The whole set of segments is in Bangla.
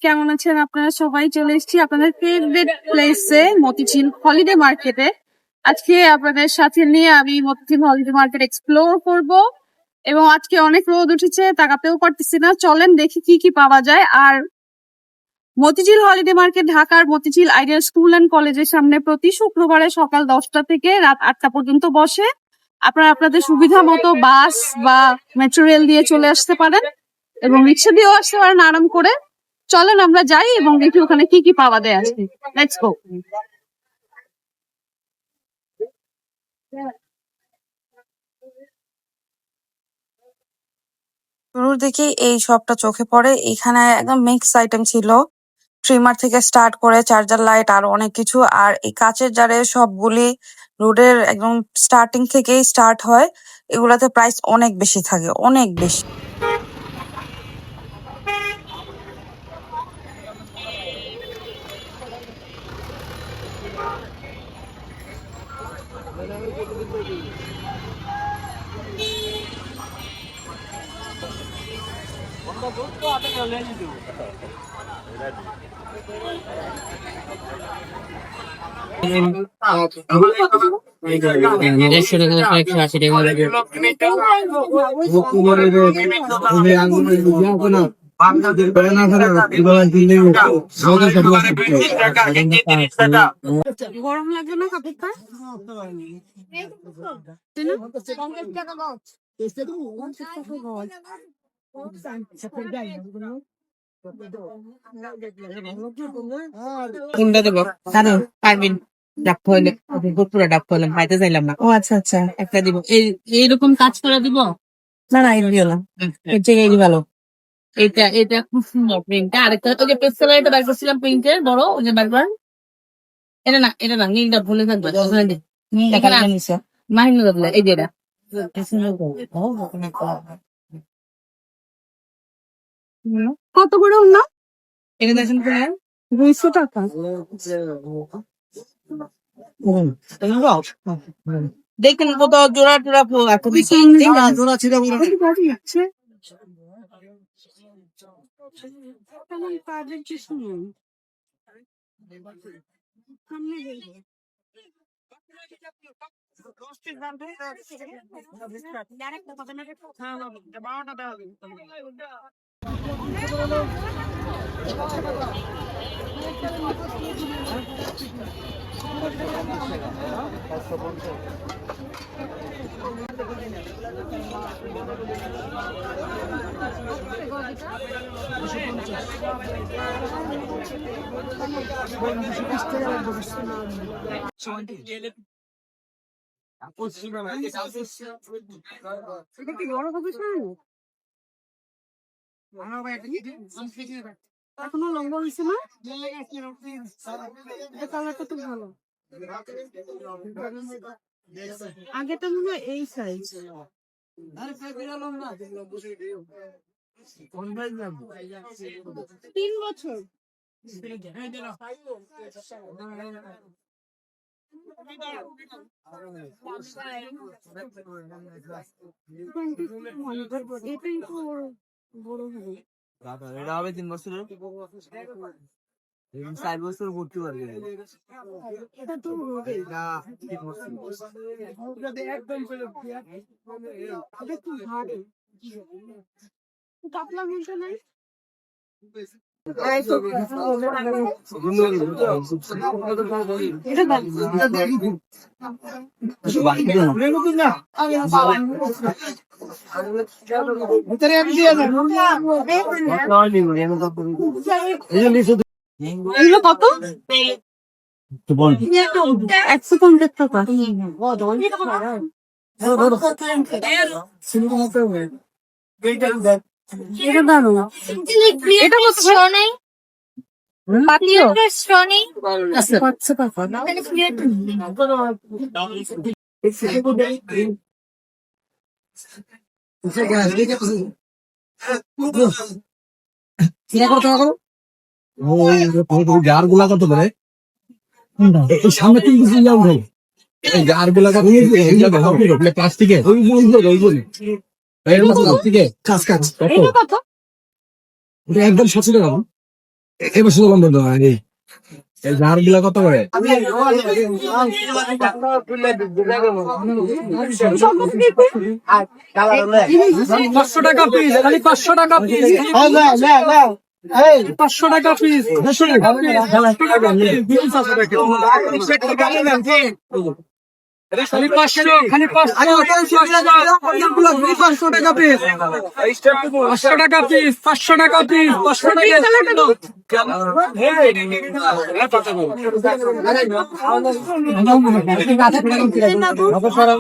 কেমন আছেন আপনারা সবাই? চলে এসেছি আপনাদের ফেভারিট প্লেসে, মতিঝিল হলিডে মার্কেটে। আজকে আপনাদের সাথে নিয়ে আমি মতিঝিল হলিডে মার্কেট এক্সপ্লোর করব এবং আজকে অনেক রোদ উঠেছে, তাকাতেও পারতেছি না। চলেন দেখি কি কি পাওয়া যায়। আর মতিঝিল হলিডে মার্কেট ঢাকার মতিঝিল আইডিয়াল স্কুল অ্যান্ড কলেজের সামনে প্রতি শুক্রবারে সকাল 10টা থেকে রাত 8টা পর্যন্ত বসে। আপনারা আপনাদের সুবিধা মতো বাস বা মেট্রো রেল দিয়ে চলে আসতে পারেন এবং রিক্সা দিয়েও আসতে পারেন আরাম করে। চলেন আমরা যাই এবং দেখি ওখানে কি কি পাওয়া যায় আজকে। Let's go. শুরুর দিকে এই শপটা চোখে পড়ে। এখানে একদম মিক্স আইটেম ছিল, ট্রিমার থেকে স্টার্ট করে চার্জার লাইট আর অনেক কিছু। আর এই কাচের জারে সবগুলি রোডের একদম স্টার্টিং থেকেই স্টার্ট হয়। এগুলাতে প্রাইস অনেক বেশি থাকে, অনেক বেশি। দেড়শো টাকা 180 টাকা। গরম লাগবে না কাপড়টা? কোনটা দেবো? জানো পারবিন ডাব হইলে পুরো ডাব হইলাম খাইতে চাইলাম না। ও আচ্ছা আচ্ছা, একটা দিব এইরকম কাজ করে দিব। না না, এটা দিও না, এর থেকে এই ভালো। এটা এটা খুব সুন্দর প্রিন্টটা। আরেকটা ওই যে পেস্টেল এটা বার করছিলাম প্রিন্টের বড়, ওই যে বারবার এটা না নীলটা ভুলে থাকবে ওখানে দে। এখানে মাহিনুর বদলা এই যে এটা কত করে না? এটা দেখেন কোন 200 টাকা। দেখেন কত জোড়া টোড়া ফুল আছে। জোড়া ছিল এখনো লম্বা হয়েছে না? কালারটা তো ভালো। আগেটা মনে হয় এই সাইজ। 3 বছর। এটাই তো বড় হবে। এটা হবে 3 বছরের, 4 বছর করতে পারবে। এটা তো হবে। এটা তো ভারী। কাপলা মিলছে নাই? এটা এগুলো কত? 150 টাকা। এটা দারুন। এটা কত? পাতিও 500 টাকা। গার গুলা কত করে? সামনে 3 কেজি যাও ভাই। গার গুলা কত? প্লাস্টিকের প্লাস্টিকের কাজ কাজ এটা কত? একদম 700 টাকা। এই বছর বন্ধ তো এই জার গুলা কত করে? 500 টাকা পিস, খালি 500 টাকা পিস, 500 টাকা পিস, 500 টাকা খালি 500, খালি 500 টাকা পিস, 500 টাকা পিস, 500 টাকা পিস,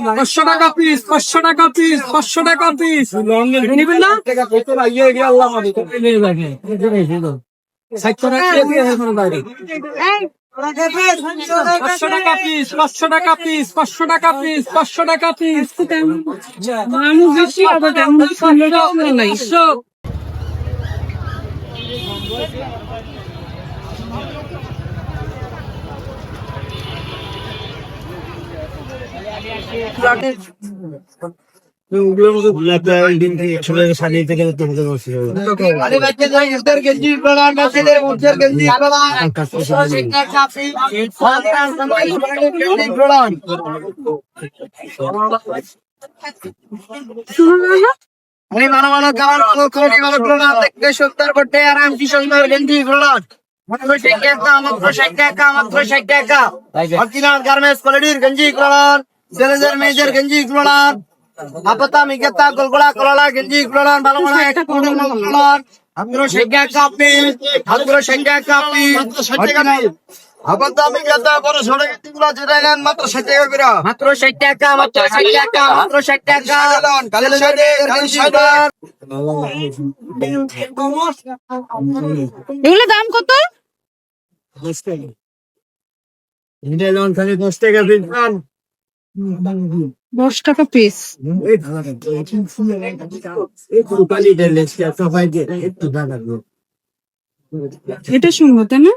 500 টাকা পিস, 500 টাকা পিস, 500 টাকা পিস, নিবেন না? 500 টাকা পিস, 500 টাকা পিস, 500 টাকা পিস, 500 টাকা পিস, মানুষ বেশি হবে তেমন নাই। মেয়েদের গেঞ্জি গুলান আপতা মিগেতা গোলগোলা কলালা গেঞ্জি গুলান ভালো ভালো একটা কোডের মাল গুলান আপনারা শেখা কাপি আপনারা শেখা কাপি আপতা মিগেতা বড় ছোট গেঞ্জি গুলা যেটা নেন মাত্র 60 টাকা করে মাত্র 60 টাকা মাত্র 60 টাকা মাত্র 60 টাকা কালে সাইডে এগুলো দাম কত? 10 টাকা দিন 10 টাকা পিস। এটা সুন্দর তাই না?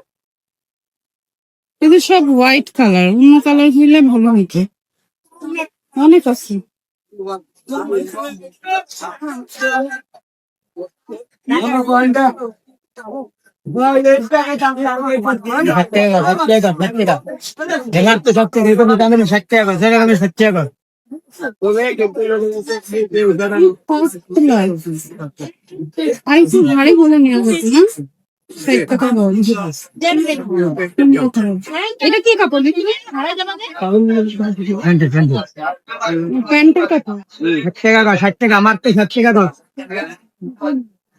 এটা সব হোয়াইট কালার, অন্য কালার হইলে ভালো হইতো। অনেক আছে। ভারী বলে নেওয়া যেত না? 60 টাকা বল। এটা কি কাপড় দেখি? প্যান্টের কাপড়। 60 টাকা আমার তো 60 টাকা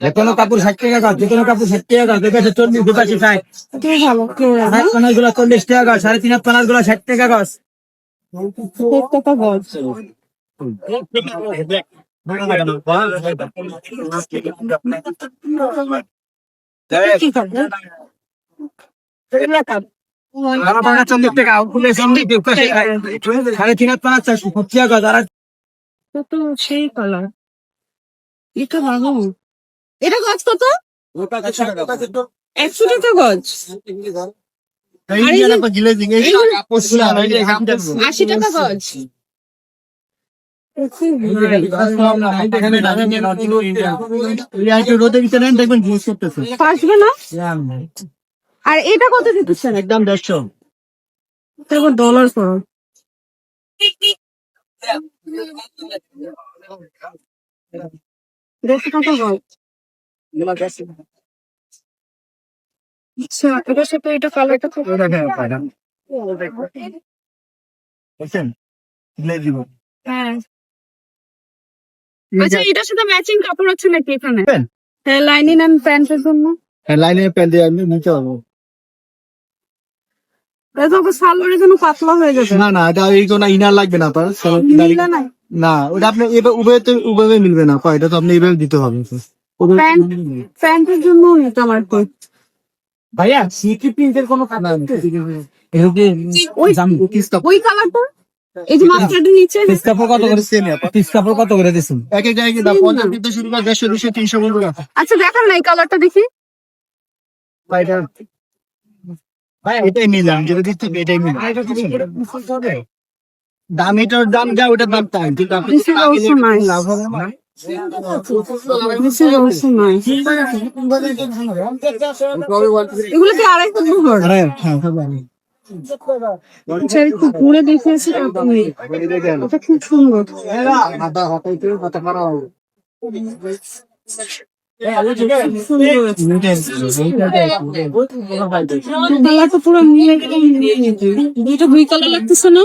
যেকোনো কাপড় 60 টাকা যেকোনো কাপড় 60 টাকা দেখেছে 40 দুপাশি 60 এটাই ভালো। পানার গুলা 40 টাকা 3.5 পানার গুলা 60 টাকা গছ 60 টাকা গজ। কি কাপড়? আমার পানা 40 টাকা ফুলে 40 দুপাশি 3.5 পানা 450 টাকা আর কত সেই কালার। এটা ভালো। এটা গজ কত? 100 টাকা গজ। 80 টাকা গজ। আসবে না? আর এটা কত দিতেছেন? একদম 150 তারপর ডলার করো। দেড়শো টাকা গজ। আচ্ছা, এটার সাথে এটা কালারটা খুব হ্যাঁ। আচ্ছা, এটার সাথে ম্যাচিং কাপড় আছে নাকি এখানে? হ্যাঁ, লাইনিং এন্ড প্যান্টের জন্য। লাইনে প্যান্ট দিয়ে আমি নিতে পারবো এটা তো সালোয়ারের জন্য পাতলা হয়ে যাবে। না না এটা এই কোনো ইনার লাগবে না আপনার নীলা নাই। না ওটা আপনি উভয়ে মিলবে না এটা তো আপনি এইভাবে দিতে হবে প্যান্টের জন্য নিতে আমার তো। ভাইয়া সিটি প্রিন্টের কোনো কালার ওই কালারটা এই যে মাস্টার্ডের নিচে পিস কাপড় কত করে সেম পিস কাপড় কত করে দিছেন এক এক জায়গায় দাম 50 থেকে শুরু করে 150 200 300 বলবো আচ্ছা দেখান না এই কালারটা দেখি। ভাইটা ভাই এটাই নিলাম যেটা দিতে এটাই নিলাম দাম এটার দাম যা ওটার দাম তাই কিন্তু আপনি লাভ হবে না এগুলো কি আড়াইশো দুপুর একটু ঘুরে দেখেছি এটা খুব সুন্দর। কালার তো পুরো দুইটা দুই কালার লাগতেছে না?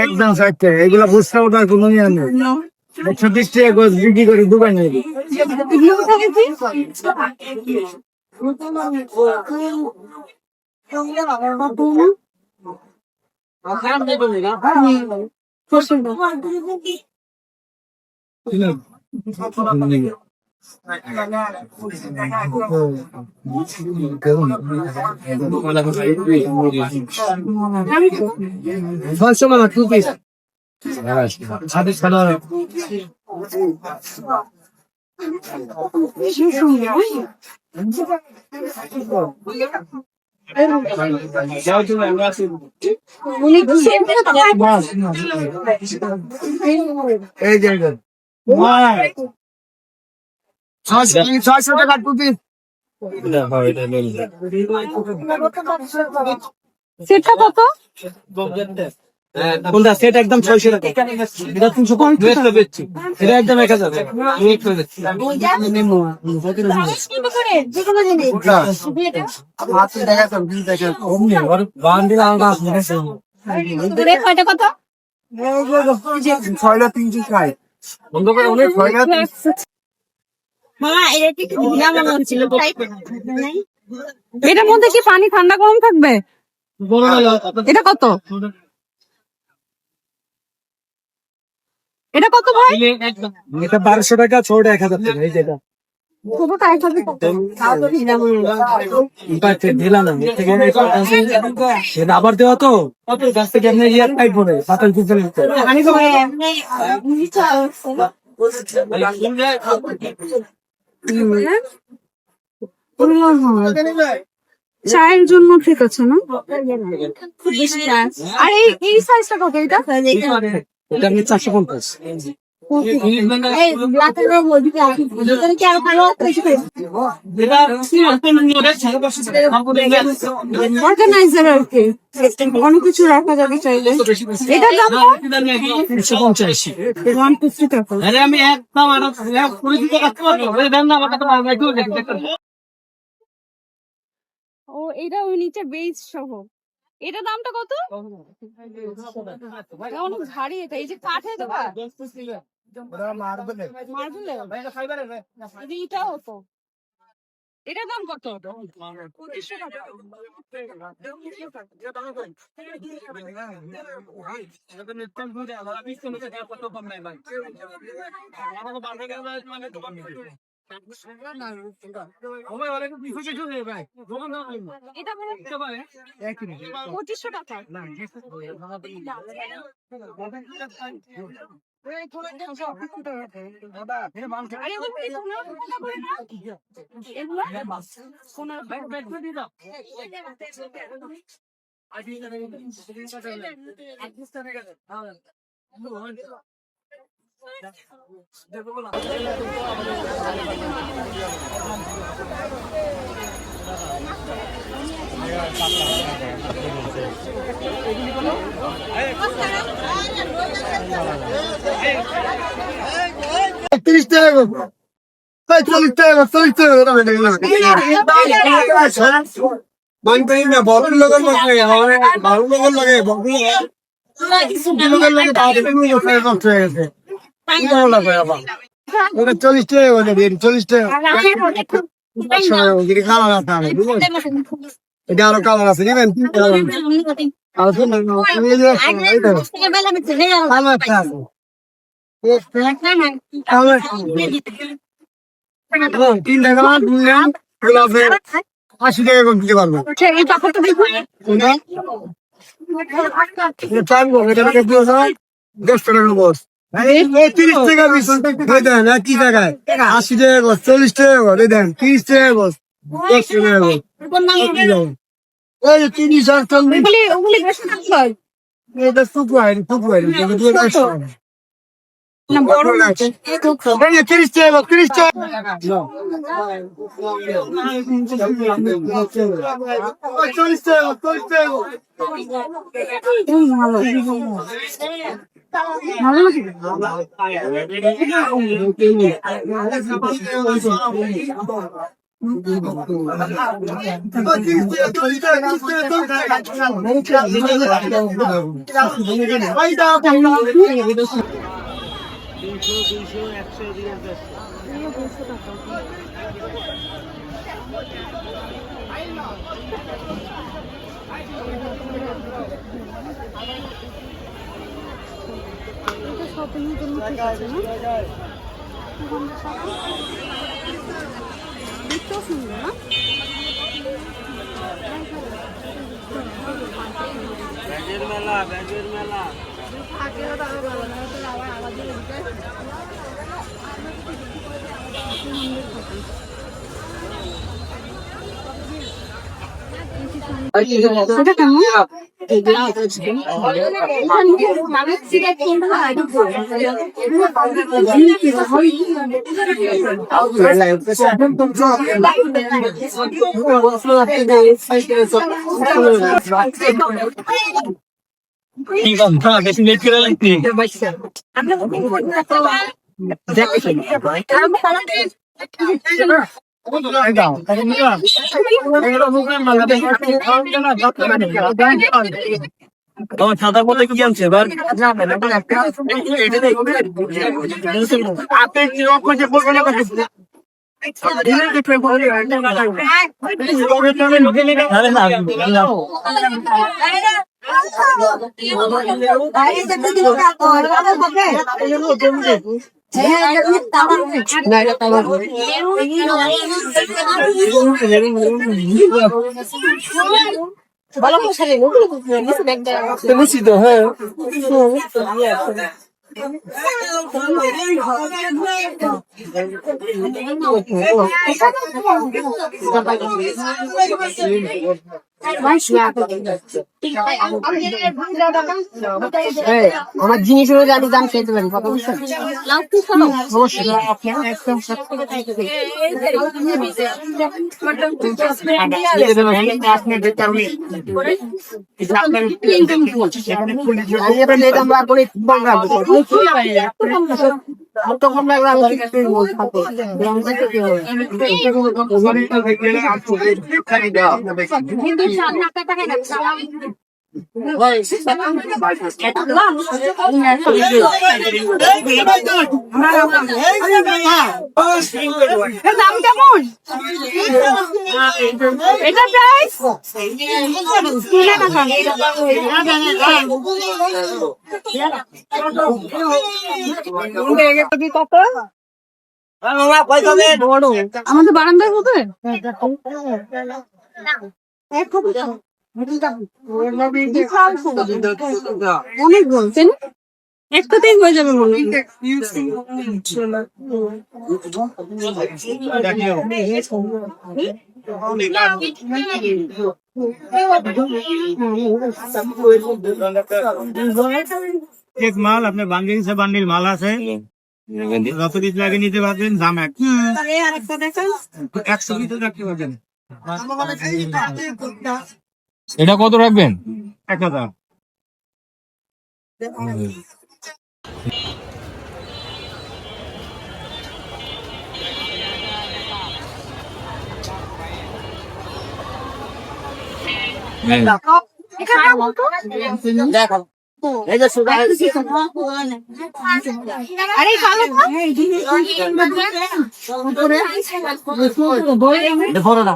একদম সত্য, এগুলা বুঝতে ওঠার কোনো ইয়ে নেই। 120 টাকা গজ বিক্রি করে দোকানে। এই যে 600 টাকা টুপি। সেটটা কত? কোনটা সেট একদম 600 টাকা, এটা 350 বেচছি, এটা একদম 1000 কয়টা কত? 360 বন্ধ করে অনেক এটার মধ্যে কি পানি ঠান্ডা গরম থাকবে? এটা কত? এটা কত ভাই? এটা 1200 টাকা, ছোট 1000 টাকা। এই যেটা ছোটটা 1000 দিলাম না, এটা আবার দেওয়া তো গাছ থেকে আপনি ইয়ার টাইপ পড়ে পাতাল দিতে চায়ের জন্য ঠিক আছে না? আর এই সাইজটা কত? এটা এটা আপনি 450। অর্গানাইজার আর কি, অনেক কিছু রাখা যাবে চাইলে। এটার দাম 150। 150 টাকা। আমি একদম ও এটা ওই নিচে বেজ সহ। এটা দামটা কত? এটা অনেক ভারী। এটা এই যে কাঠে দেবা মার্বেলে, এটাও তো। এটার দাম কত? 2500 এটা মনে হয় 2500 টাকা। $30 টাকা, 40 টাকা, 40 টাকা। বড় লোকের লাগে, ভালো লোকের লাগে, লোকের লাগে 40 টাকা বলে দিন, 40 টাকা। কালার আছে, এটা আরো কালার আছে, নেবেন? $3 টাকা 80 টাকা করে দিতে পারবো। টাইম কম, এটা থেকে 10 টাকা বস। 30 টাকা পিস দেন, কি টাকায় 80 টাকা বস, 40 টাকা বস, দেন 30 টাকা বস, 10 টাকা বস। এই যে 30 আর 40, ওগুলি বেশি দাম হয় এটা সুপার সুপার না বড় আছে 30 টাকা বস, 30 টাকা। 40 টাকা বস, 40 টাকা বস। ভালো লাগে শপিংয়ের জন্য ঠিক আছে না দেখতেও সুন্দর না এটা কেমন তোমার ছাতা বলতে কি আনছে এবার? আপনি কি রকম যে বলবেন না নিশ্চিত হ্যাঁ আমার জিনিস হয়ে আমি দাম খেতে পারি দাম কেমন এটা প্রাইস আমাদের বারান্দায় হবে অনেক বলছেন একটাতেই হয়ে যাবে মনে एक माल अपने बांडिल से बांडिल माल আছে যত কিছু লাগে নিতে পারবেন দাম এক 120 রাখতে পারবেন এটা কত রাখবেন? 1000 দেখো এই যে সুদা আরে কালো দেখো না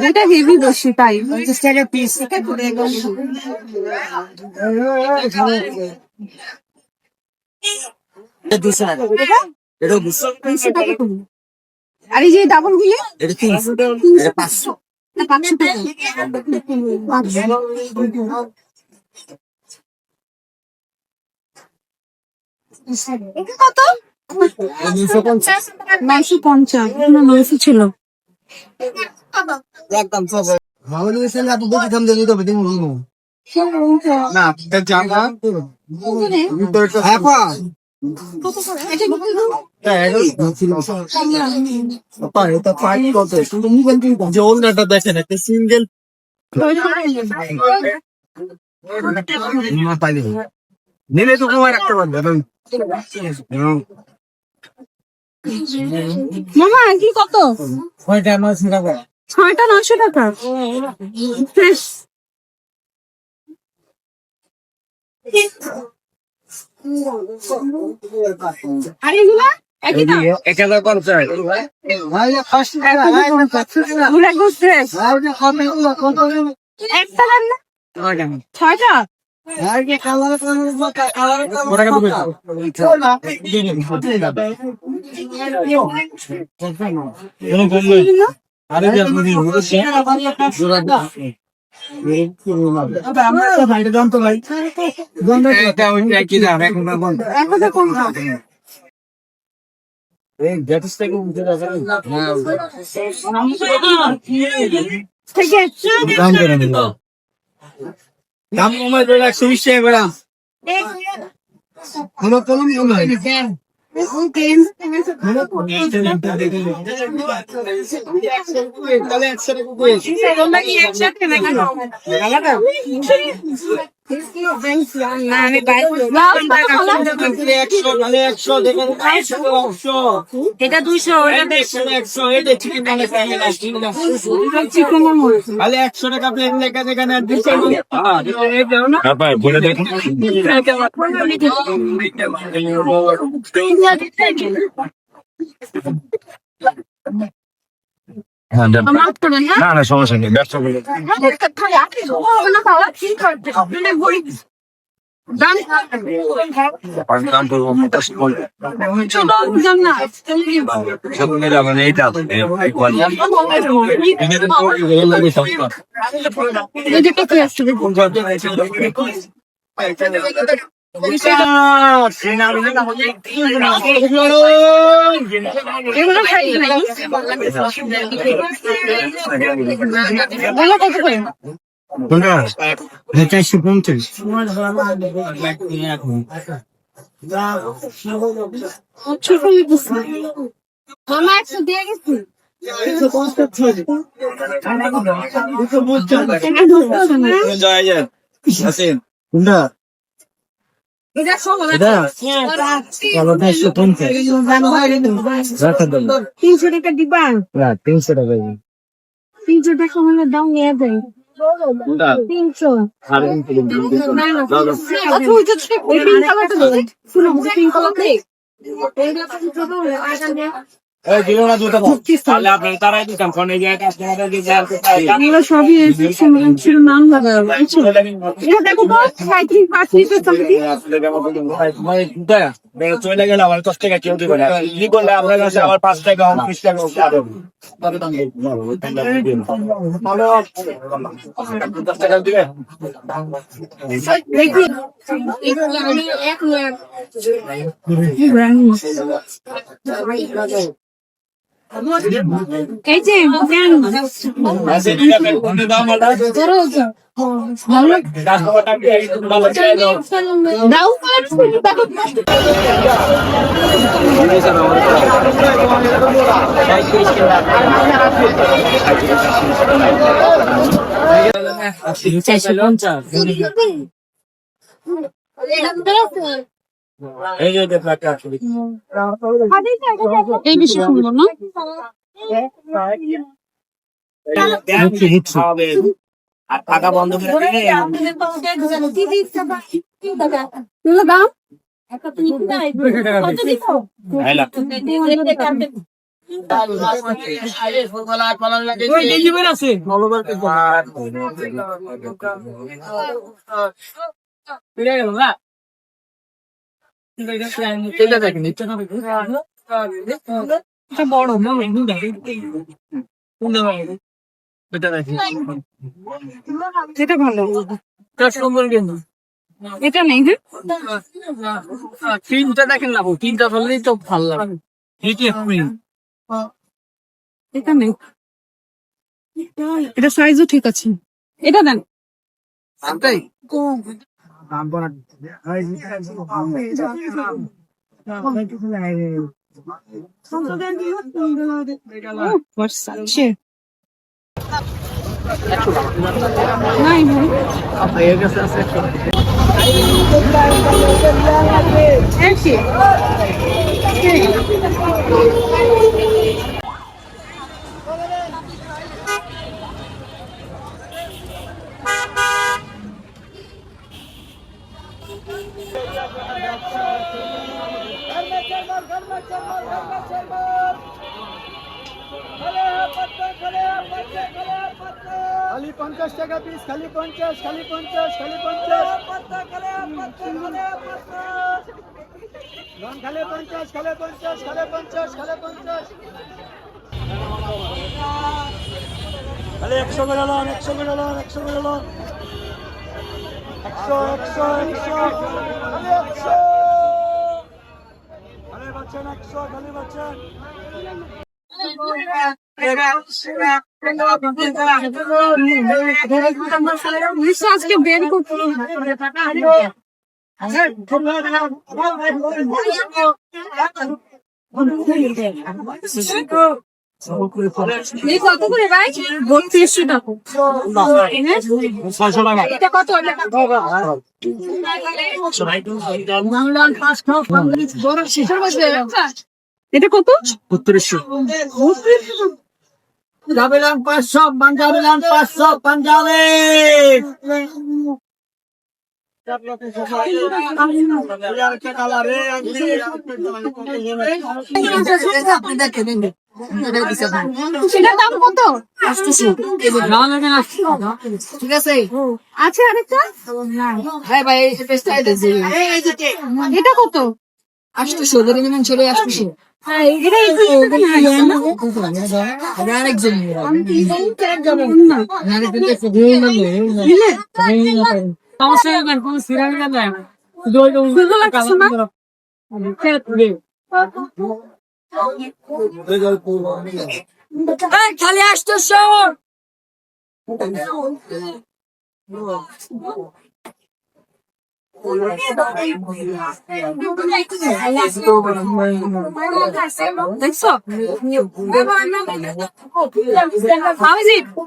এটা হেভি বেশি তাই পিস এটা 200 এটা 200 আর এই যে ডাবল গুলি এটা 300 এটা 500 না 500 টাকা। এটা কত? 250 950 না 900 ছিল। একদম সব ভালো নিয়েছেন আপনি বেশি দাম দিয়ে দিতে হবে দিন না এটা জানা হ্যাঁ পা কত করে? এটা কত? আপা এটা পাই কত শুধু মোবাইল দিয়ে যে ওনাটা দেখেন একটা সিঙ্গেল না পাইলে নিলে তো কমায় রাখতে পারবেন মামা কি কত? কয়টা মাছ টাকা 6টা 900 টাকা ফ্রেশ। আর এগুলা একই দাম? 1050 ভাই ফার্স্ট ঘুরে ঘুরছে একটা দাম না 6টা? থেকে দাম কমাই দিলে 120 টাকা করে কোনো কলম কমাই এটা 200 এটা 100 এটা চিকেন মানে তাহলে 100 টাকা প্লেট লেখা যেখানে না না সমস্যা নেই ব্যবসা করে দাম পড়বো 50 এইটা এগুলো খাই নাকি? এগুলো কত করে? 450 মামা 100 দিয়ে গেছি। কোনটা এটা সব এটা চলো 450 300 টাকা দিবা? না 300 টাকা 300 টাকা হলে দাও নিয়ে দেয়। 300 আচ্ছা ওই যে ওই পিঙ্ক কালারটা দেন। শুনো পিঙ্ক কালার দেই। এই দিলো না দুটো তাহলে আপনারা তারাই দিতাম কোন এই জায়গায় কাস্টমারদের দিতে আর এগুলো সবই এসেছিল নাম লাগানো আছে। এটা দেখো তো 35 35 সামথিং। চলে গেলে আমার 10 টাকা কেউ দিবে না কি বললে আপনার কাছে আমার 5 টাকা 20 টাকা তবে দাম ভালো 10 টাকা দিবে দেখি এগুলো আমি এক লাখ এই যে কেন আছে দিবে কোন দাম আলা ধরো ভালো কাস্টমারটা কি ভালো চাই দাও দাও দেখো এই যে দেখো এই বেশি সুন্দর না আর টাকা বন্ধ করে দিলে দাম এটা বড় না এটা দেখি এটা ভালো, এটা সুন্দর কিন্তু এটা নেই। প্রিন্টটা দেখেন না, প্রিন্টটা হলেই তো ভালো লাগে। প্রিন্ট এটা নেই, এটা সাইজও ঠিক আছে, এটা দেন। Versace নাই ভাই, একই। খালি 50 টাকা পিস, খালি 50, খালি 50, খালি 50, খালি 50, খালি 50, খালি 50, খালি 50, খালি 100 করে লন, 100 করে লন, 100 করে লন, 100, 100, 100, খালি 100, খালি বাচ্চা 100, খালি বাচ্চা। আজকে বের করতে কত করে ভাই? 3200 টাকা। 600 টাকা। এটা কত? এটা কত? 3200। যাবেলাম 500, পাঞ্জাবিলাম 500, পাঞ্জাবে। সেটার দাম কত? ঠিক আছে। আছে আরেকটা? হ্যাঁ ভাই, এটা কত? 800 ধরে নেবেন, চলে 800। এটা আরেকজন খালি 800। দেখছো? খালি 800,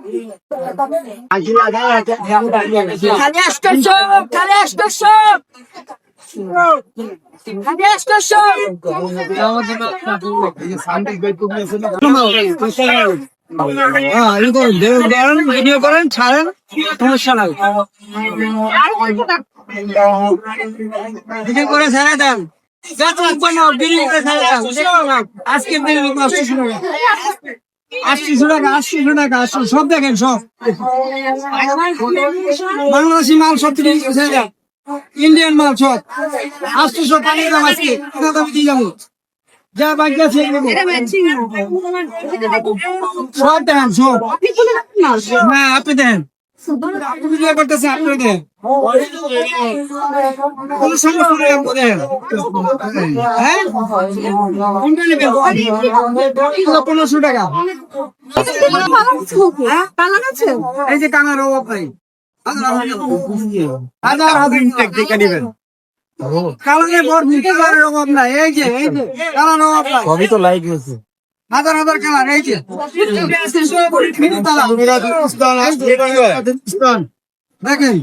খালি 800, খালি 800। ভিডিও করেন, ছাড়েন, সমস্যা নাই। ভিডিও করে ছেড়ে দেন, আজকে 800 টাকা, 800 টাকা, সব দেখেন, সব বাংলাদেশি মাল, সব ছেড়ে দেন, ইন্ডিয়ান মাল সব 800 টাকা দাম। আজকে দাম দিয়ে যাবো, যা বাইক আছে সব দেন, সব। হ্যাঁ, আপনি দেন, ভিডিও করতেছে, আপনি দেন, কোনো সমস্যা নেই, আপনি দেন। হ্যাঁ, কোনটা নেবেন? 1500 টাকা। এই যে কানার অভাব নাই, হাজার দেখে নেবেন, কালারে কালারের অভাব নাই। এই যে কালার অভাব নাই, সবই তো লাইক হয়েছে, হাজার হাজার কালার। এই যে দেখেন,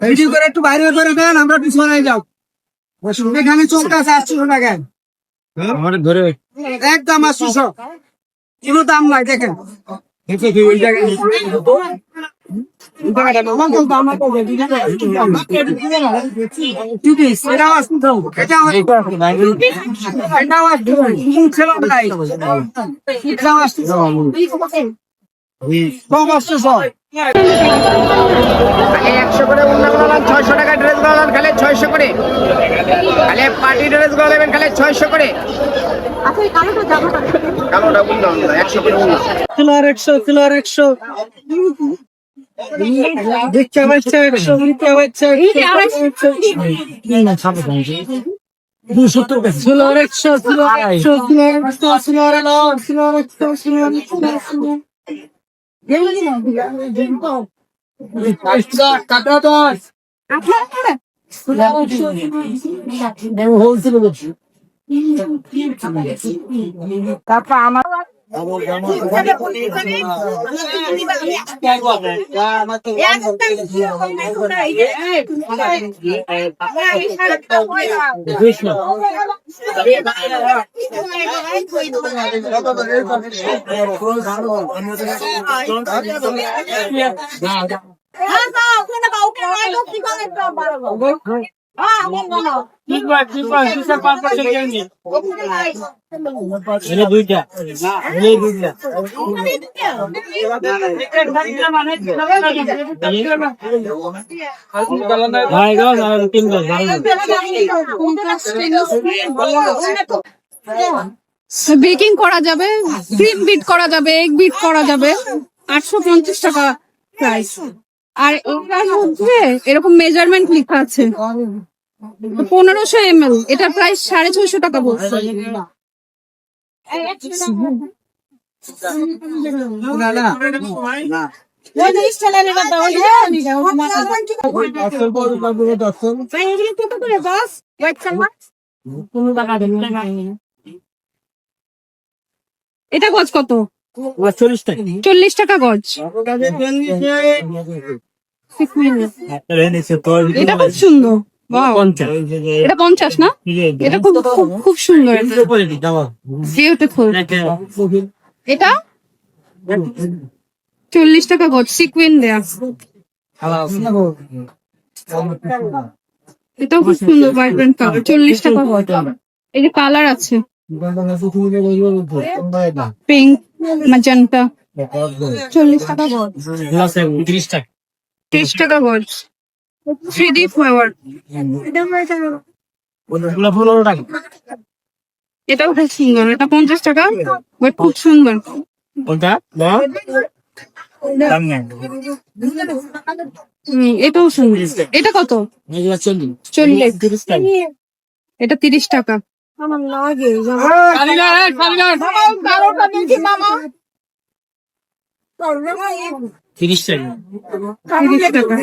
ভিডিও করে একটু বাইরে করে দেন, আমরা পিছনে যাও। এখানে চলতে আছে 800 টাকায়, একদম 800, কোনো দাম নাই। দেখেন, খালি 100 করে উন্না গুলো 600 টাকা ড্রেস গুলো খালি 600 করে, খালি পার্টি ড্রেস গুলো নেবেন খালি 600 করে, আচ্ছা এই কালোটা জামাটা কালোটা উন্নয়ন 100 করে উন্নয়ন কিলোর 100 কিলোর 100 দেখতে পাচ্ছে 100 দেখতে পাচ্ছে 270 টাকা কিলোর 100 কিলোর 100 কিলোর 100 কিলোর 100 কিলোর 100 কাটা তো তারপর আমার বেকিং করা যাবে, ক্রিম বিট করা যাবে, এগ বিট করা যাবে, 850 টাকা প্রাইস। আর এটার মধ্যে এরকম মেজারমেন্ট লেখা আছে 1500 ml, এটার প্রাইস 650 টাকা বলছে। এটা গজ কত? 40 টাকা গজ। এটা খুব সুন্দর। Wow. এটা 50 না? এটা খুব খুব খুব সুন্দর, বিউটিফুল। এটা 40 টাকা গজ, সিকুইন দেয়া। এটাও খুব সুন্দর, ভাইব্রেন্ট কালার, 40 টাকা গজ। এই যে কালার আছে পিঙ্ক, ম্যাজেন্টা, 40 টাকা গজ। 30 টাকা গজ। 3D ফ্লাওয়ার, এটাও খুব সুন্দর। এটা 50 টাকা, বাট খুব সুন্দর। এটাও সুন্দর। এটা কত? 40। এটা 30 টাকা। তিরিশ টাকা।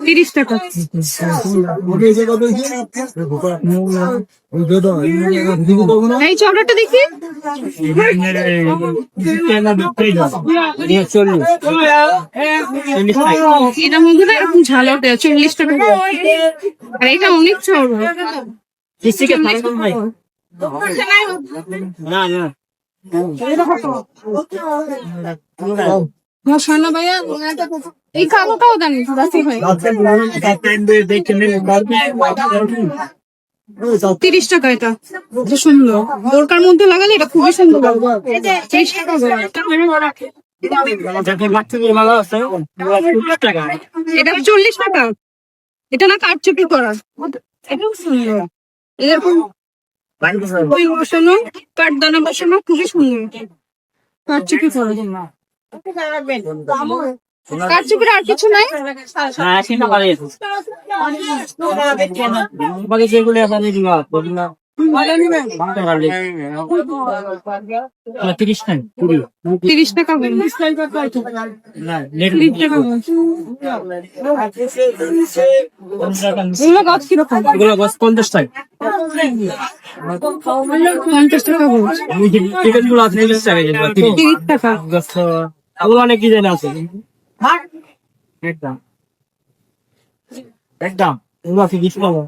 30 টাকা। এই চকলেটটা দেখি। এটা মধ্যে না এরকম ঝাল ওঠে, 40 টাকা। আর এটা অনেক চড়। মশানা ভাইয়া, এই কালোটাও দেন ভাই। 30 টাকা। এটা সুন্দর, বোরকার মধ্যে লাগালে এটা খুবই সুন্দর। 30 টাকা। এটা 40 টাকা। এটা না কারচুপি করা, এটাও সুন্দর। এরকম ওই বসানো, কাঠদানা বসানো, খুবই সুন্দর। কারচুপি করা। কারচুপির আর কিছু নাই? তিরিশ টাকা। 30 টাকা। এগুলো গাছ কিরকম? 50 টাকা। 50 টাকা গজ। টিকিট গুলো আছে 30 টাকা। 30 টাকা। অনেক ডিজাইন আছে। একদম এগুলো আছে 20 টাকা।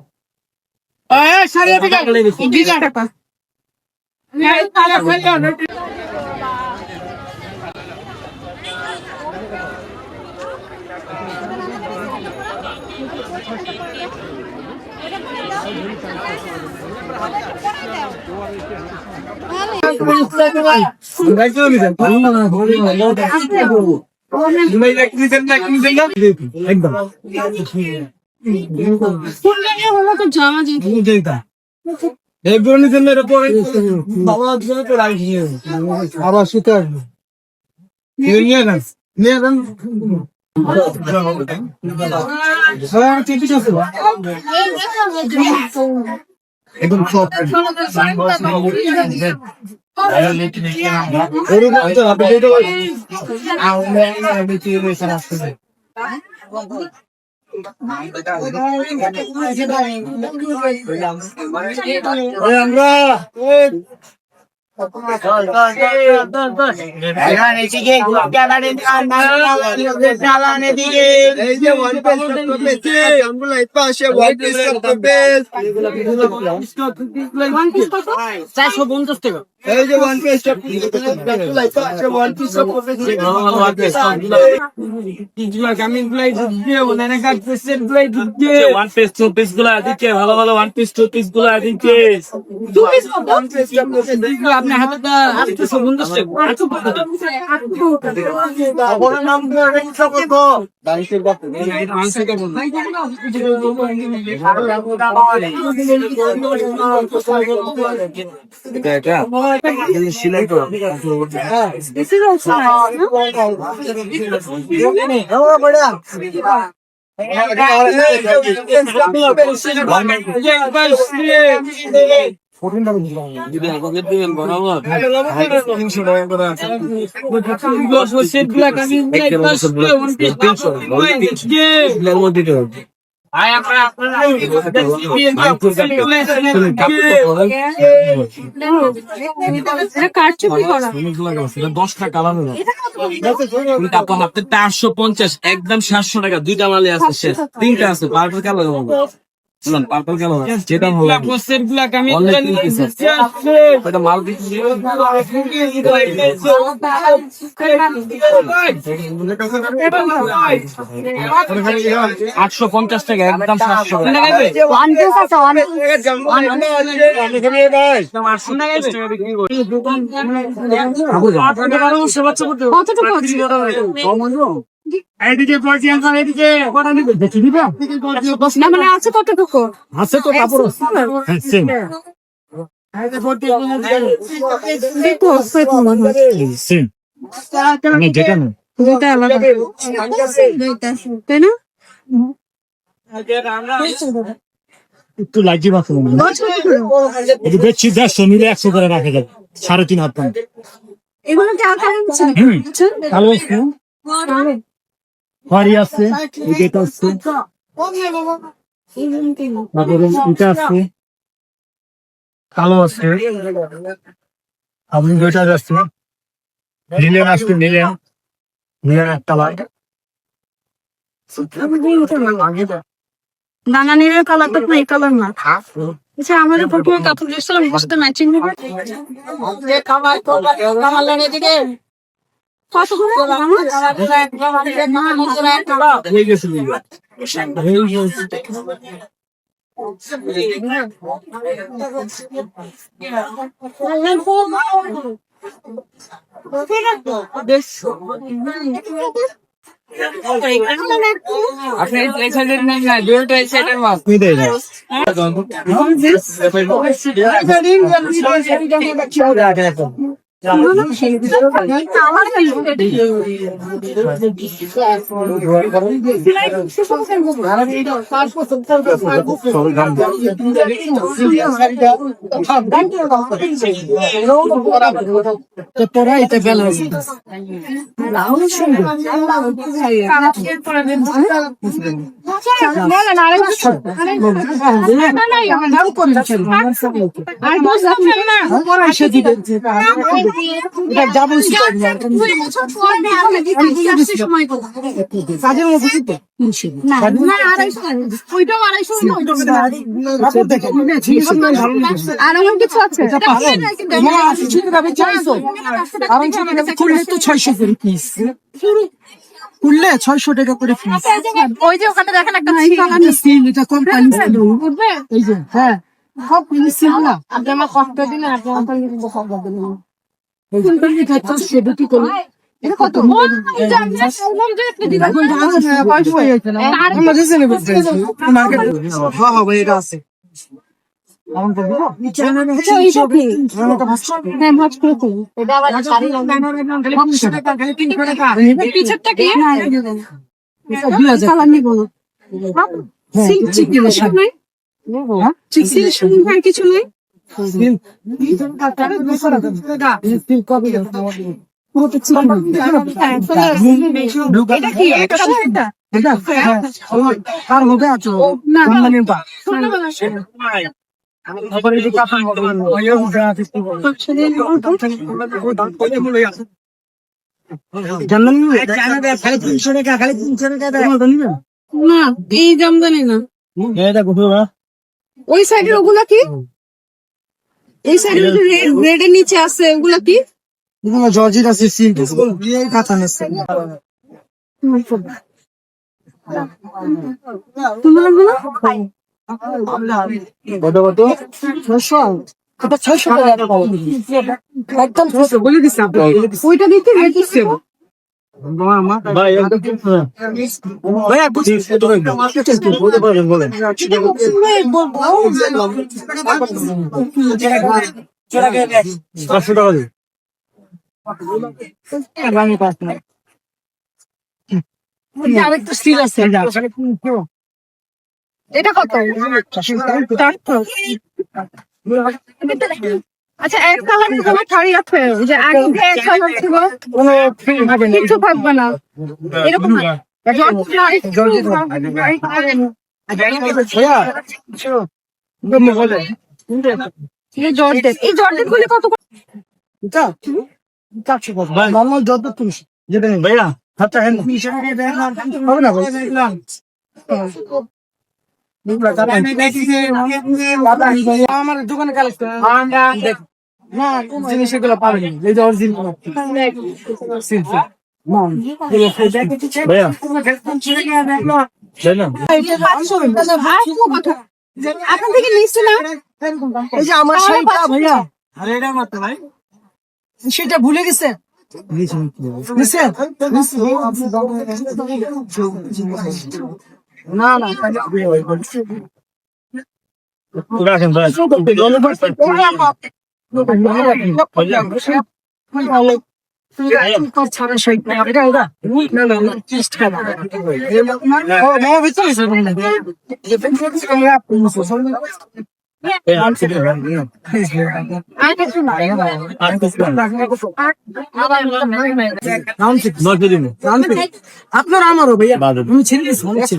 20 টাকা। একদম জামা এগুলো নিতে মেরে পরে বাবা জন্য তো লাগিয়ে আবার শুতে আসবে নিয়ে নেন ঠিক আছে একদম সব এই যে ওয়ান পিস এই যে one piece one piece two piece গুলা দিচ্ছে ভালো ভালো ওয়ান পিস টু পিস গুলা দিচ্ছে আপনার হাতে তো আসতে সুগন্ধ সিলাই করো কারচুপি করা 10 টাকা আপনার হাতে 450 একদম 700 টাকা দুইটা মালে আছে শেষ তিনটা আছে পার্পল কালার পার্পল কালার যেটা ভালো মাল দিচ্ছি 850 টাকা একদম 700 টাকা এদিকে এদিকে না মানে আছে কতটুকু আছে তো কাপড় যেটা না দুইটা আলাদা তাই না একটু লাগছে মাত্র বেচছি 150 নিলে 100 করে রাখা যাবে 3.5 হাত দাম এগুলো কি আর কারণ আছে কালো আছে ফারি আছে এটা আছে তারপরে এটা আছে কালো আছে আপনি দুইটা আছে নিলেন আসতে নিলেন একটা লাইট নানা নীলের কালারটা তো এই কালার না আচ্ছা আমাদের প্রথমে কাপড় দিয়েছিলাম সাথে ম্যাচিং হবে কত আর এমন কিছু আছে খুললে 600 টাকা করে ফিস ওই যে ওখানে দেখেন একটা এটা কোম্পানি উঠবে এই যে হ্যাঁ সব মিলিছি না আপনি আমার কষ্ট দিলেন আপনি আমার সব দিলেন কোম্পানি কাছে সেটা কি করে এটা কত মার্কেট হ্যাঁ ভাই এটা আছে আচ্ছা, এইটা কি? হ্যাঁ, ভাঁজ করে দিন। পিছেরটা কি? কালার নিবো না। সিল্ক চিকেন নাই? সিল্ক ভাই কিছু নেই? এটা কি? এটা এটা? না, এই জামদানি না। ওই সাইডের ওগুলা কি? এই সাইডের রেড এর নিচে আছে ওগুলা কি? জর্জির আছে সিল্ক কাঁথা নিচ্ছে তোমার গুলো? কত কত 600 টাকা একদম 600 বলে দিচ্ছি ওইটা দিতে রেড দিচ্ছে। ভাই একদম ভাই আর বুঝি কত হইলো বলতে পারবেন বলেন 500 টাকা দিন আমি পাস না আরেকটা স্টিল আছে এটা কত? 400। আচ্ছা, এক কালার তোমার শাড়ি আছে যে আগে যে এক কালার ছিল কোনো ফ্রি হবে না কিছু থাকবে না এরকম না। এই জর্জেট গুলি কত করে? ভাইয়া হাতটা হ্যান্ড হবে না আমার দোকানে কালেক্ট না কোন জিনিস এগুলো পাবেন এই যে অরিজিনাল ভাইয়া এখন থেকে নিচ্ছে না? এই যে আমার শাড়িটা ভাইয়া আরে এটা মাত্র ভাই সেটা ভুলে গেছে না না রাখেন ভাই ছাড়া শাড়ি এটা এটা না না টেস্ট করা ও মামা ভিতরে আপনার আমারও ভাইয়া আমি ছেড়ে দিচ্ছি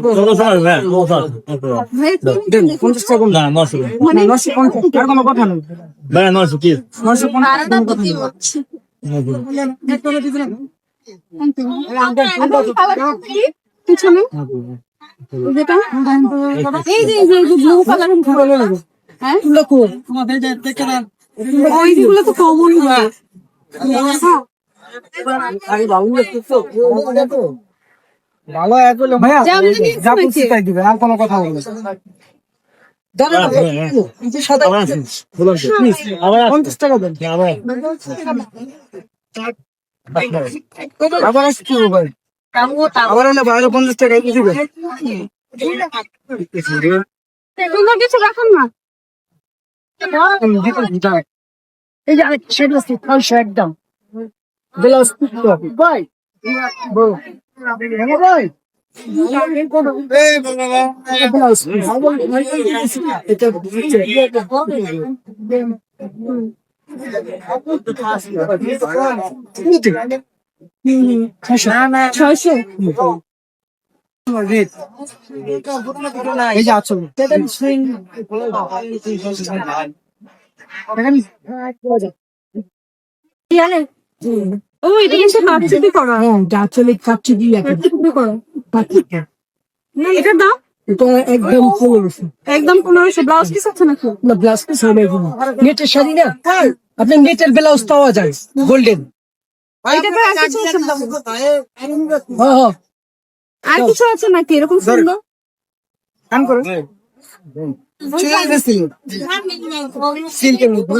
50 টাকা না 950 আর কোনো কথা নেই ভাইয়া 900 কি 950 পিছনে যেটা এই যে ব্লু কালারের হ্যাঁ ওইগুলো তো কমন ভালো একলো ভাইয়া যা বলছি তাই দিবে আর কোনো কথা বলবে পঞ্চাশ টাকা দেন আবার আসছি ভাই আবার এলে বাইরে 50 টাকা দিবে সুন্দর কিছু রাখুন না। এই যে আরেক সেটা আছে 600 একদম ব্লাউজ ভাই ভাই এই যে আছো ও এটা কিন্তু কাটছুটি করা গাছলে কাটছি দিয়ে না এটা দাও এটা একদম 1500 একদম 1500 ব্লাউজ পিস আছে নাকি? না ব্লাউজ পিস হবে নেটের শাড়ি না আপনি নেটের ব্লাউজ পাওয়া যায় গোল্ডেন এটা তো আর কিছু আছে না? হ্যাঁ আর কিছু আছে নাকি এরকম সুন্দর? কাম করো চলে গেছিল সিল্কের মধ্যে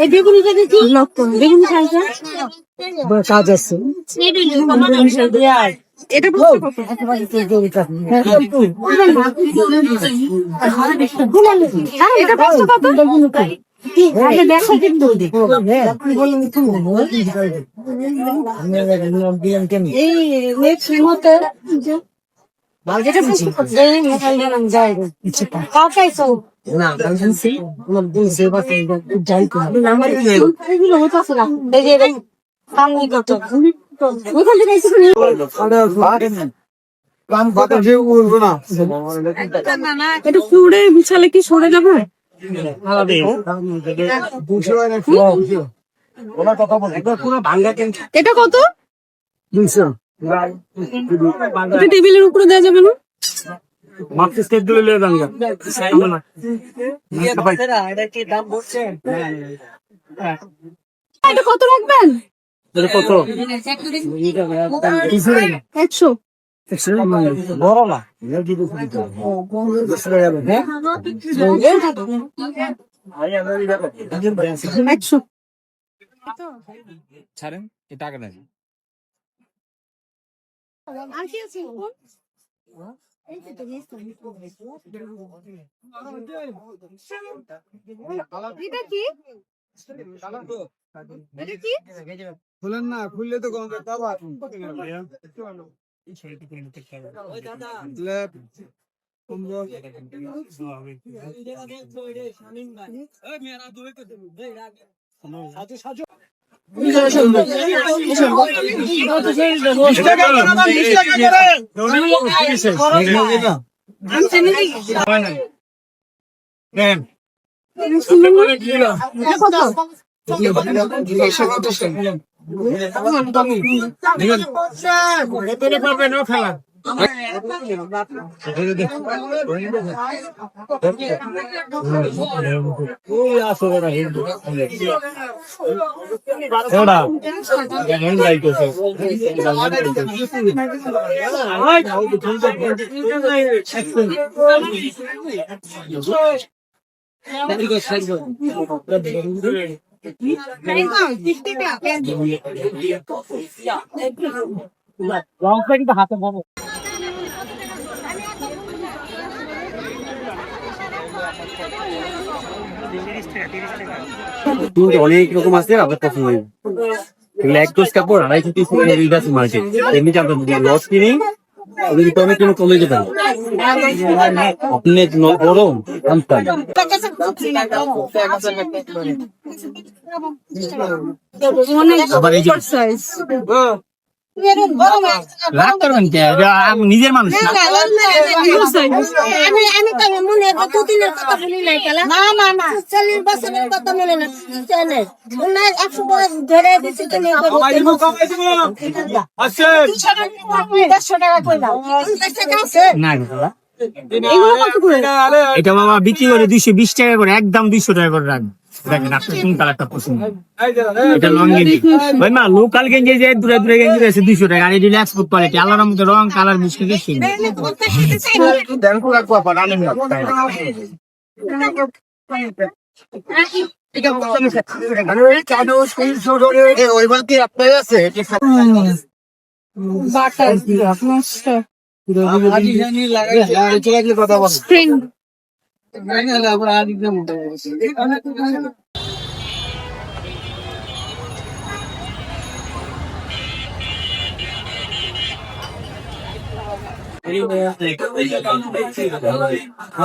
এই বেগুনিটা দেখি লক করুন বেগুনি খাইছে কাজ আছে এটা এটা কত কত আগে দেখো কিন্তু এই নেক্সট মতে যেটা এই মেশাল দিলাম যাই কাকাইছো না জানছি কোন দিন সেবা যাই তো নাম্বার এগুলো হতাছে না এই যে সামনে কত ওখান থেকে এসে কাম কথা যে বলবো না এটা ফ্লুডে বিছালে কি সরে যাবে ওনার কথা বলতে পুরো ভাঙ্গা কেন এটা কত 200 এটা টেবিলের উপরে দেওয়া যাবে না মার্কেট স্টেট দিলে লে ভাঙ্গা না এটা কি দাম বলছে এটা কত রাখবেন এটা কত 100 বড় না ছাড়েন এই টাকা নেন এটা কি এটা কি খুলেন না খুললে তো কম পাবা হাতে বড় অনেক রকম আছে আপনার পছন্দ হবে এগুলো এক দোষ কাপড় 250 আছে মার্কেট এমনি আপনার লস কিনি যদি কমে কিনে কমে যেতে আপনি বড় আনতাম আবার এই যে রাগ করবেন কে আমি নিজের মানুষ না আমি তো মনে দুদিনের কথা বলি নাই খেলা না না না 40 বছরের কথা মনে না জানেন না 100 বছর ধরে দিছি তুমি আছে 100 টাকা কই দাও 50 টাকা আছে না এটা মামা বিক্রি করে 220 টাকা করে একদম 200 টাকা করে রাখবেন দেখেন আপনি কোন কালারটা পছন্দ এটা লং গেঞ্জি ভাই মা লোকাল গেঞ্জি যে দূরে দূরে গেঞ্জি আছে 200 টাকা আর এই রিল্যাক্স ফুড কোয়ালিটি আল্লাহর মধ্যে রং কালার মিশে গেছে দেন কো রাখবো পানি না এটা কত নিছে আরে এই কানো সুইসো ধরে ওইবার কি আপনার আছে বাটার নষ্ট আজি জানি লাগাই আর চলে কথা বল স্প্রিং আমরা আদি দিন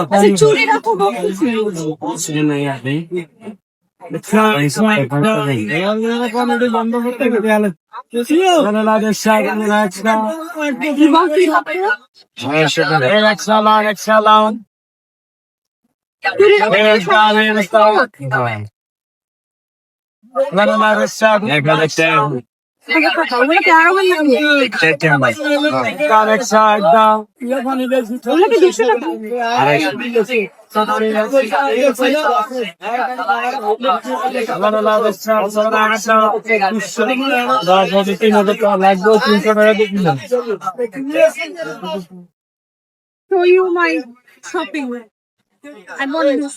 আচ্ছা চুরি রাখো বন্ধ করতে গেলে show you my shopping. I bought this.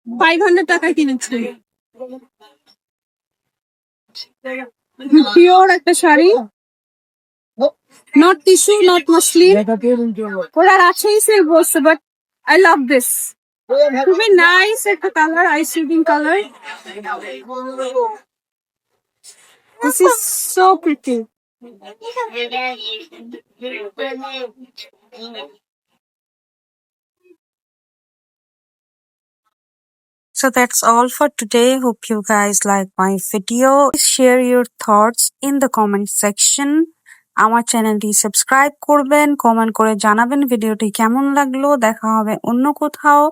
500 টাকায় কিনেছি। পিওর একটা sari, not tissue, not muslin. ওরা আছেই সেল বলছে, বাট আই লাভ দিস। খুবই নাইস একটা colour, ice shooting colour. This is so pretty. So that's all for today. Hope you guys like my video. Please share your thoughts in the comment section. আমার চ্যানেলটি সাবস্ক্রাইব করবেন, কমেন্ট করে জানাবেন ভিডিওটি কেমন লাগলো। দেখা হবে অন্য কোথাও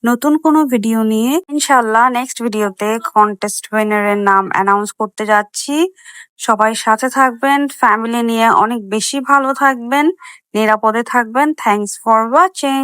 নতুন কোনো ভিডিও নিয়ে। ইনশাল্লাহ নেক্সট ভিডিওতে কন্টেস্ট উইনারের নাম অ্যানাউন্স করতে যাচ্ছি। সবাই সাথে থাকবেন, ফ্যামিলি নিয়ে অনেক বেশি ভালো থাকবেন, নিরাপদে থাকবেন। Thanks for watching.